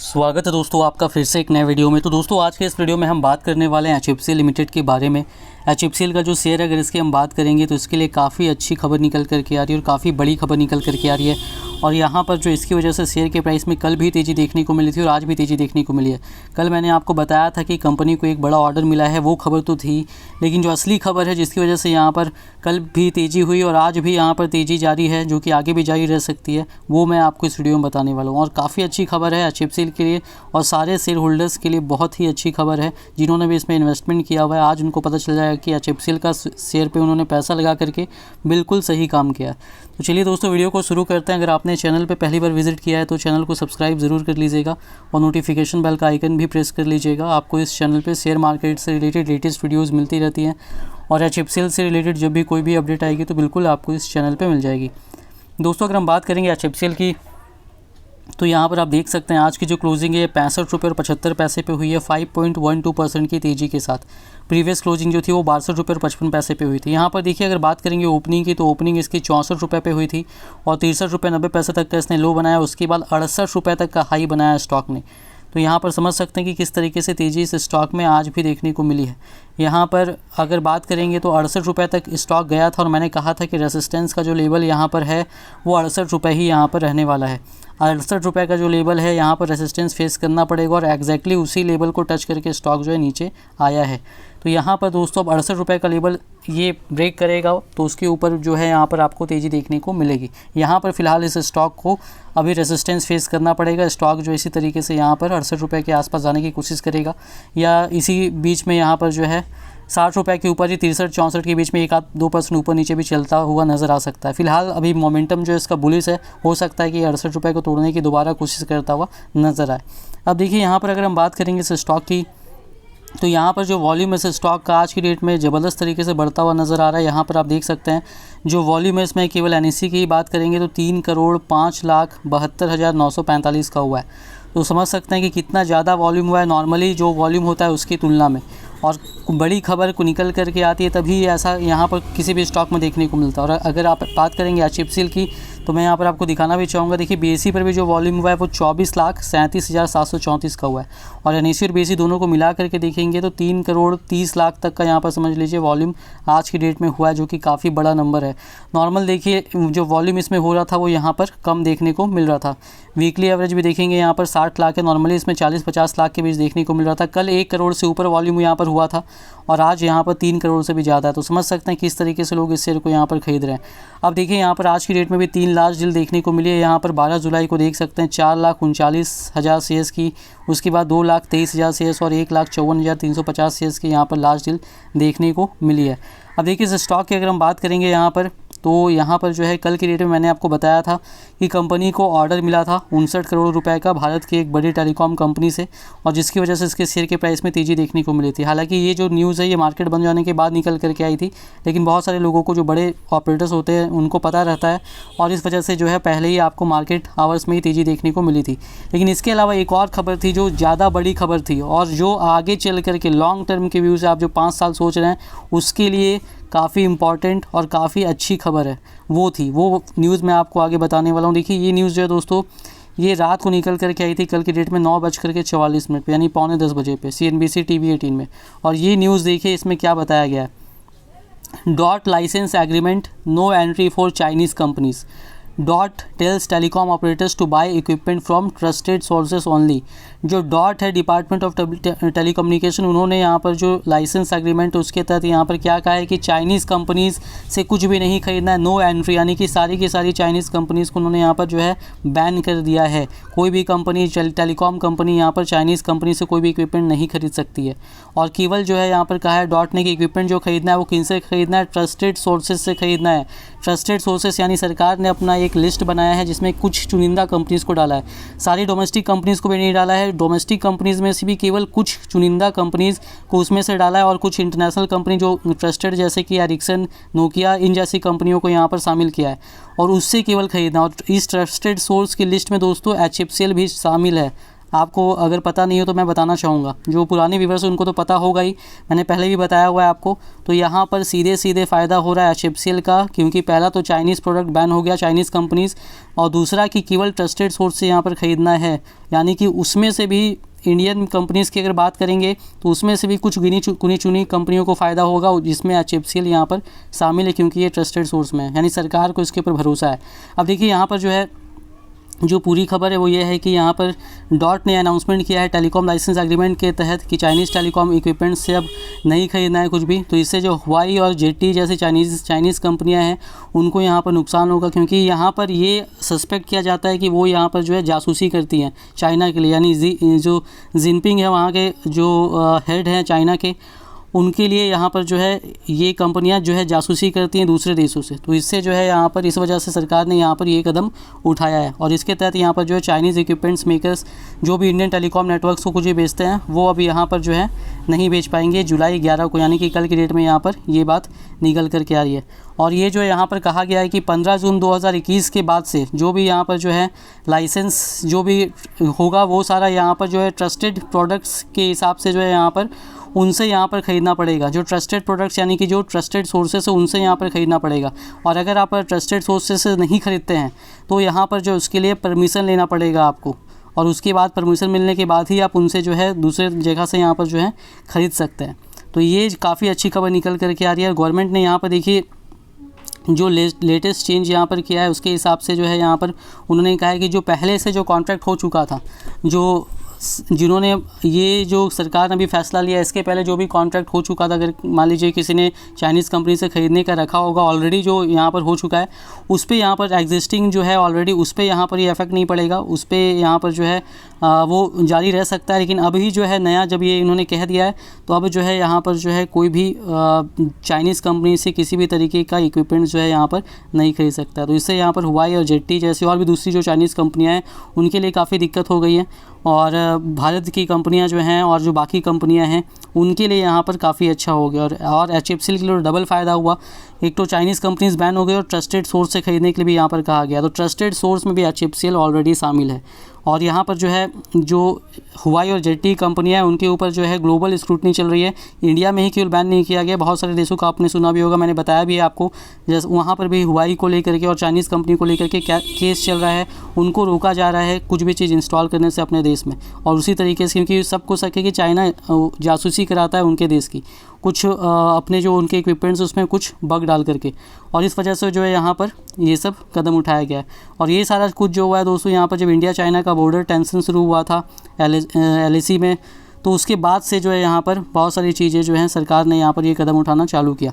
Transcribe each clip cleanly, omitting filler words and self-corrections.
स्वागत है दोस्तों आपका फिर से एक नए वीडियो में। तो दोस्तों आज के इस वीडियो में हम बात करने वाले हैं HFCL लिमिटेड के बारे में। HFCL का जो शेयर है अगर इसकी हम बात करेंगे तो इसके लिए काफ़ी अच्छी खबर निकल कर के आ रही है और काफ़ी बड़ी खबर निकल कर के आ रही है। और यहाँ पर जो इसकी वजह से शेयर के प्राइस में कल भी तेज़ी देखने को मिली थी और आज भी तेज़ी देखने को मिली है। कल मैंने आपको बताया था कि कंपनी को एक बड़ा ऑर्डर मिला है, वो खबर तो थी, लेकिन जो असली खबर है जिसकी वजह से यहाँ पर कल भी तेज़ी हुई और आज भी यहाँ पर तेज़ी जारी है, जो कि आगे भी जारी रह सकती है, वो मैं आपको इस वीडियो में बताने वाला हूँ। और काफ़ी अच्छी खबर है HFCL के लिए और सारे शेयर होल्डर्स के लिए बहुत ही अच्छी खबर है। जिन्होंने भी इसमें इन्वेस्टमेंट किया हुआ है आज उनको पता चल जाएगा कि HFCL का शेयर पे उन्होंने पैसा लगा करके बिल्कुल सही काम किया। तो चलिए दोस्तों वीडियो को शुरू करते हैं। अगर आपने चैनल पे पहली बार विजिट किया है तो चैनल को सब्सक्राइब ज़रूर कर लीजिएगा और नोटिफिकेशन बेल का आइकन भी प्रेस कर लीजिएगा। आपको इस चैनल पे शेयर मार्केट से रिलेटेड लेटेस्ट वीडियोस मिलती रहती हैं और HFCL से रिलेटेड जब भी कोई भी अपडेट आएगी तो बिल्कुल आपको इस चैनल पर मिल जाएगी। दोस्तों अगर हम बात करेंगे HFCL की तो यहाँ पर आप देख सकते हैं आज की जो क्लोजिंग है 65 रुपये और 75 पैसे पे हुई है 5.12% की तेज़ी के साथ। प्रीवियस क्लोजिंग जो थी वो 62 रुपये और 55 पैसे पे हुई थी। यहाँ पर देखिए अगर बात करेंगे ओपनिंग की तो ओपनिंग इसकी 64 रुपये पे हुई थी और 63 रुपये 90 पैसे तक का इसने लो बनाया। उसके बाद 68 रुपये तक का हाई बनाया स्टॉक ने। तो यहाँ पर समझ सकते हैं कि किस तरीके से तेज़ी इस स्टॉक में आज भी देखने को मिली है। यहाँ पर अगर बात करेंगे तो 68 रुपये तक स्टॉक गया था और मैंने कहा था कि रेसिस्टेंस का जो लेवल यहाँ पर है वो 68 रुपये ही यहाँ पर रहने वाला है। 68 रुपये का जो लेवल है यहाँ पर रेसिस्टेंस फेस करना पड़ेगा और एग्जैक्टली उसी लेवल को टच करके स्टॉक जो है नीचे आया है। तो यहाँ पर दोस्तों अब 68 रुपये का लेवल ये ब्रेक करेगा तो उसके ऊपर जो है यहाँ पर आपको तेज़ी देखने को मिलेगी। यहाँ पर फ़िलहाल इस स्टॉक को अभी रेसिस्टेंस फेस करना पड़ेगा। स्टॉक जो इसी तरीके से यहाँ पर 68 रुपये के आसपास जाने की कोशिश करेगा या इसी बीच में यहाँ पर जो है 60 रुपये के ऊपर ही 63-64 के बीच में 1-2% ऊपर नीचे भी चलता हुआ नज़र आ सकता है। फिलहाल अभी मोमेंटम जो है इसका बुलिश है, हो सकता है कि 68 रुपये को तोड़ने की दोबारा कोशिश करता हुआ नज़र आए। अब देखिए यहाँ पर अगर हम बात करेंगे इस स्टॉक की तो यहाँ पर जो वॉल्यूम है इस स्टॉक का आज की डेट में ज़बरदस्त तरीके से बढ़ता हुआ नज़र आ रहा है। यहाँ पर आप देख सकते हैं जो वॉल्यूम है इसमें केवल NSE की ही बात करेंगे तो 3,05,72,945 का हुआ है। तो समझ सकते हैं कि कितना ज़्यादा वॉल्यूम हुआ है नॉर्मली जो वॉल्यूम होता है उसकी तुलना में। और बड़ी खबर को निकल करके आती है तभी ऐसा यहाँ पर किसी भी स्टॉक में देखने को मिलता है। और अगर आप बात करेंगे HFCL की तो मैं यहाँ पर आपको दिखाना भी चाहूँगा। देखिए BSE पर भी जो वॉल्यूम हुआ है वो 24,37,734 का हुआ है और NSE और BSE दोनों को मिला करके देखेंगे तो 3,30,00,000 तक का यहाँ पर समझ लीजिए वॉल्यूम आज की डेट में हुआ है, जो कि काफ़ी बड़ा नंबर है। नॉर्मल देखिए जो वॉल्यूम इसमें हो रहा था वो यहाँ पर कम देखने को मिल रहा था। वीकली एवरेज भी देखेंगे यहाँ पर 60 लाख है, नॉर्मली इसमें 40-50 लाख के बीच देखने को मिल रहा था। कल 1 करोड़ से ऊपर वॉल्यूम यहाँ पर हुआ था और आज यहाँ पर 3 करोड़ से भी ज़्यादा है। तो समझ सकते हैं किस तरीके से लोग इस शेयर को यहाँ पर खरीद रहे हैं। अब देखिए यहाँ पर आज की डेट में भी 3 लार्ज डील देखने को मिली है। यहाँ पर 12 जुलाई को देख सकते हैं 4,39,000 शेयर्स की, उसके बाद 2,23,000 शेयर्स और 1,54,350 शेयर्स की यहाँ पर लार्ज डील देखने को मिली है। अब देखिए इस स्टॉक की अगर हम बात करेंगे यहाँ पर तो यहाँ पर जो है कल की डेट में मैंने आपको बताया था कि कंपनी को ऑर्डर मिला था 59 करोड़ रुपए का भारत की एक बड़ी टेलीकॉम कंपनी से और जिसकी वजह से इसके शेयर के प्राइस में तेज़ी देखने को मिली थी। हालांकि ये जो न्यूज़ है ये मार्केट बंद जाने के बाद निकल करके आई थी, लेकिन बहुत सारे लोगों को जो बड़े ऑपरेटर्स होते हैं उनको पता रहता है और इस वजह से जो है पहले ही आपको मार्केट आवर्स में ही तेज़ी देखने को मिली थी। लेकिन इसके अलावा एक और खबर थी जो ज़्यादा बड़ी खबर थी और जो आगे चल करके लॉन्ग टर्म के व्यू से आप जो 5 साल सोच रहे हैं उसके लिए काफ़ी इम्पॉर्टेंट और काफ़ी अच्छी खबर है। वो न्यूज़ मैं आपको आगे बताने वाला हूँ। देखिए ये न्यूज़ जो है दोस्तों ये रात को निकल करके आई थी कल की डेट में 9:44 पे यानी 9:45 बजे पे CNBC TV 18 में। और ये न्यूज़ देखिए इसमें क्या बताया गया है। DoT licence agreement, no entry for Chinese companies. DoT tells telecom operators to buy equipment from trusted sources only. जो डॉट है डिपार्टमेंट ऑफ टेलीकम्युनिकेशन, उन्होंने यहाँ पर जो लाइसेंस एग्रीमेंट उसके तहत यहाँ पर क्या कहा है कि चाइनीज़ कंपनीज़ से कुछ भी नहीं खरीदना है। नो एंट्री यानी कि सारी की सारी चाइनीज़ कंपनीज़ को उन्होंने यहाँ पर जो है बैन कर दिया है। कोई भी कंपनी टेलीकॉम कंपनी यहाँ पर चाइनीज़ कंपनी से कोई भी इक्विपमेंट नहीं खरीद सकती है। और केवल जो है यहाँ पर कहा है डॉट ने कि इक्विपमेंट जो खरीदना है वो किन से खरीदना है, ट्रस्टेड सोर्सेज से खरीदना है। ट्रस्टेड सोर्सेज यानी सरकार ने अपना एक लिस्ट बनाया है जिसमें कुछ चुनिंदा कंपनीज़ को डाला है, सारी डोमेस्टिक कंपनीज़ को भी नहीं डाला है। डोमेस्टिक कंपनीज़ में से भी केवल कुछ चुनिंदा कंपनीज़ को उसमें से डाला है और कुछ इंटरनेशनल कंपनी जो ट्रस्टेड जैसे कि एरिक्सन, नोकिया, इन जैसी कंपनियों को यहाँ पर शामिल किया है और उससे केवल खरीदना। और इस ट्रस्टेड सोर्स की लिस्ट में दोस्तों HFCL भी शामिल है। आपको अगर पता नहीं हो तो मैं बताना चाहूँगा, जो पुराने व्यूवर्स उनको तो पता होगा ही, मैंने पहले भी बताया हुआ है आपको। तो यहाँ पर सीधे सीधे फ़ायदा हो रहा है HFCL का, क्योंकि पहला तो चाइनीज़ प्रोडक्ट बैन हो गया, चाइनीज़ कंपनीज़, और दूसरा कि केवल ट्रस्टेड सोर्स से यहाँ पर ख़रीदना है, यानी कि उसमें से भी इंडियन कंपनीज़ की अगर बात करेंगे तो उसमें से भी कुछ गिनी चुनी कंपनियों को फ़ायदा होगा, जिसमें HFCL यहाँ पर शामिल है, क्योंकि ये ट्रस्टेड सोर्स में है, यानी सरकार को इसके ऊपर भरोसा है। अब देखिए यहाँ पर जो है, जो पूरी खबर है वो ये है कि यहाँ पर डॉट ने अनाउंसमेंट किया है टेलीकॉम लाइसेंस एग्रीमेंट के तहत कि चाइनीज़ टेलीकॉम इक्विपमेंट से अब नहीं खरीदना है कुछ भी। तो इससे जो हुआई और ZTE जैसी चाइनीज़ कंपनियां हैं उनको यहाँ पर नुकसान होगा, क्योंकि यहाँ पर ये सस्पेक्ट किया जाता है कि वो यहाँ पर जो है जासूसी करती हैं चाइना के लिए, यानी जो जिनपिंग है वहाँ के जो हेड हैं चाइना के, उनके लिए यहाँ पर जो है ये कंपनियाँ जो है जासूसी करती हैं दूसरे देशों से। तो इससे जो है यहाँ पर इस वजह से सरकार ने यहाँ पर ये कदम उठाया है, और इसके तहत यहाँ पर जो है चाइनीज़ इक्विपमेंट्स मेकर्स जो भी इंडियन टेलीकॉम नेटवर्क्स को कुछ भी बेचते हैं वो अब यहाँ पर जो है नहीं बेच पाएंगे जुलाई 11 को, यानी कि कल की डेट में यहाँ पर ये बात निकल कर के आ रही है। और ये जो है यहाँ पर कहा गया है कि 15 जून 2021 के बाद से जो भी यहाँ पर जो है लाइसेंस जो भी होगा वो सारा यहाँ पर जो है ट्रस्टेड प्रोडक्ट्स के हिसाब से जो है यहाँ पर उनसे यहाँ पर ख़रीदना पड़ेगा। जो ट्रस्टेड प्रोडक्ट्स यानी कि जो ट्रस्टेड सोर्सेस है उनसे यहाँ पर ख़रीदना पड़ेगा। और अगर आप ट्रस्टेड सोर्सेस से नहीं ख़रीदते हैं तो यहाँ पर जो उसके लिए परमिशन लेना पड़ेगा आपको, और उसके बाद परमिशन मिलने के बाद ही आप उनसे जो है दूसरे जगह से यहाँ पर जो है ख़रीद सकते हैं। तो ये काफ़ी अच्छी खबर निकल करके आ रही है। गवर्नमेंट ने यहाँ पर देखिए जो लेटेस्ट चेंज यहाँ पर किया है उसके हिसाब से जो है यहाँ पर उन्होंने कहा है कि जो पहले से जो कॉन्ट्रैक्ट हो चुका था, जो जिन्होंने ये जो सरकार ने अभी फैसला लिया, इसके पहले जो भी कॉन्ट्रैक्ट हो चुका था, अगर मान लीजिए किसी ने चाइनीज़ कंपनी से ख़रीदने का रखा होगा ऑलरेडी जो यहाँ पर हो चुका है, उस पर यहाँ पर एग्जिस्टिंग जो है ऑलरेडी उस पर यहाँ पर ये इफेक्ट नहीं पड़ेगा, उस पर यहाँ पर जो है वो जारी रह सकता है। लेकिन अभी जो है नया जब ये इन्होंने कह दिया है तो अब जो है यहाँ पर जो है कोई भी चाइनीज़ कंपनी से किसी भी तरीके का इक्विपमेंट जो है यहाँ पर नहीं खरीद सकता। तो इससे यहाँ पर हुआई और ZTE जैसी और भी दूसरी जो चाइनीज़ कंपनियाँ हैं उनके लिए काफ़ी दिक्कत हो गई है, और भारत की कंपनियां जो हैं और जो बाकी कंपनियां हैं उनके लिए यहाँ पर काफ़ी अच्छा हो गया। और HFCL के लिए डबल फ़ायदा हुआ, एक तो चाइनीज़ कंपनीज बैन हो गई और ट्रस्टेड सोर्स से ख़रीदने के लिए भी यहाँ पर कहा गया। तो ट्रस्टेड सोर्स में भी HFCL ऑलरेडी शामिल है। और यहाँ पर जो है जो हुआई और ZTE कंपनियाँ हैं उनके ऊपर जो है ग्लोबल स्क्रूटनी चल रही है। इंडिया में ही केवल बैन नहीं किया गया, बहुत सारे देशों का आपने सुना भी होगा, मैंने बताया भी है आपको, जैसे वहाँ पर भी हुआई को लेकर के और चाइनीज़ कंपनी को लेकर के केस चल रहा है, उनको रोका जा रहा है कुछ भी चीज़ इंस्टॉल करने से अपने देश में। और उसी तरीके से क्योंकि सबको सके कि चाइना जासूसी कराता है उनके देश की, कुछ अपने जो उनके इक्विपमेंट्स उसमें कुछ बग डाल करके, और इस वजह से जो है यहाँ पर ये सब कदम उठाया गया है। और ये सारा कुछ जो हुआ है दोस्तों यहाँ पर जब इंडिया चाइना का बॉर्डर टेंशन शुरू हुआ था LAC में, तो उसके बाद से जो है यहाँ पर बहुत सारी चीज़ें जो हैं सरकार ने यहाँ पर ये कदम उठाना चालू किया,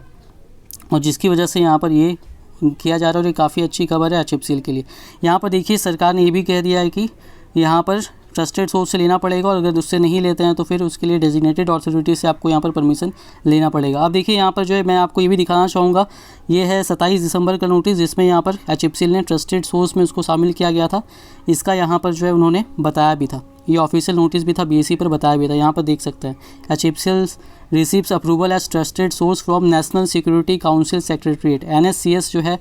और जिसकी वजह से यहाँ पर ये किया जा रहा है। और ये काफ़ी अच्छी खबर है HFCL के लिए। यहाँ पर देखिए सरकार ने ये भी कह दिया है कि यहाँ पर ट्रस्टेड सोर्स से लेना पड़ेगा, और अगर उससे नहीं लेते हैं तो फिर उसके लिए डेजिग्नेटेड अथॉरिटी से आपको यहाँ पर परमिशन लेना पड़ेगा। अब देखिए यहाँ पर जो है मैं आपको ये भी दिखाना चाहूँगा, ये है 27 दिसंबर का नोटिस, जिसमें यहाँ पर HFCL ने ट्रस्टेड सोर्स में उसको शामिल किया गया था। इसका यहाँ पर जो है उन्होंने बताया भी था, ये ऑफिशियल नोटिस भी था, BSE पर बताया भी था। यहाँ पर देख सकते हैं HFCL receives approval as trusted source from National Security Council Secretariat. NSCS जो है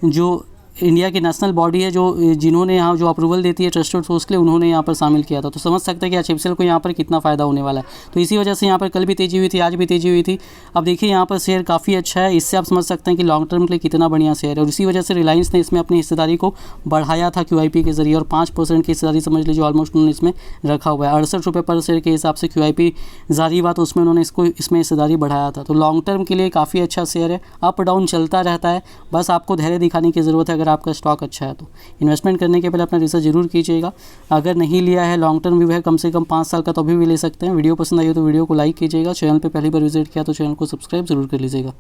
जो इंडिया की नेशनल बॉडी है, जो जिन्होंने यहाँ जो अप्रूवल देती है ट्रस्टेड सोर्स के लिए, उन्होंने यहाँ पर शामिल किया था। तो समझ सकते हैं कि HFCL को यहाँ पर कितना फ़ायदा होने वाला है। तो इसी वजह से यहाँ पर कल भी तेज़ी हुई थी, आज भी तेज़ी हुई थी। अब देखिए यहाँ पर शेयर काफ़ी अच्छा है, इससे आप समझ सकते हैं कि लॉन्ग टर्म के लिए कितना बढ़िया शेयर है। और इसी वजह से रिलायंस ने इसमें अपनी हिस्सेदारी को बढ़ाया था QIP के जरिए, और 5% की हिस्सेदारी समझ लीजिए ऑलमोस्ट उन्होंने इसमें रखा हुआ है। 68 रुपये पर शेयर के हिसाब से QIP जारी हुआ, तो उसमें उन्होंने इसमें हिस्सेदारी बढ़ाया था। तो लॉन्ग टर्म के लिए काफ़ी अच्छा शेयर है, अप डाउन चलता रहता है, बस आपको धैर्य दिखाने की ज़रूरत है अगर आपका स्टॉक अच्छा है। तो इन्वेस्टमेंट करने के पहले अपना रिसर्च जरूर कीजिएगा। अगर नहीं लिया है, लॉन्ग टर्म व्यू है कम से कम 5 साल का, तो अभी भी ले सकते हैं। वीडियो पसंद आई हो तो वीडियो को लाइक कीजिएगा, चैनल पे पहली बार विजिट किया तो चैनल को सब्सक्राइब जरूर कर लीजिएगा।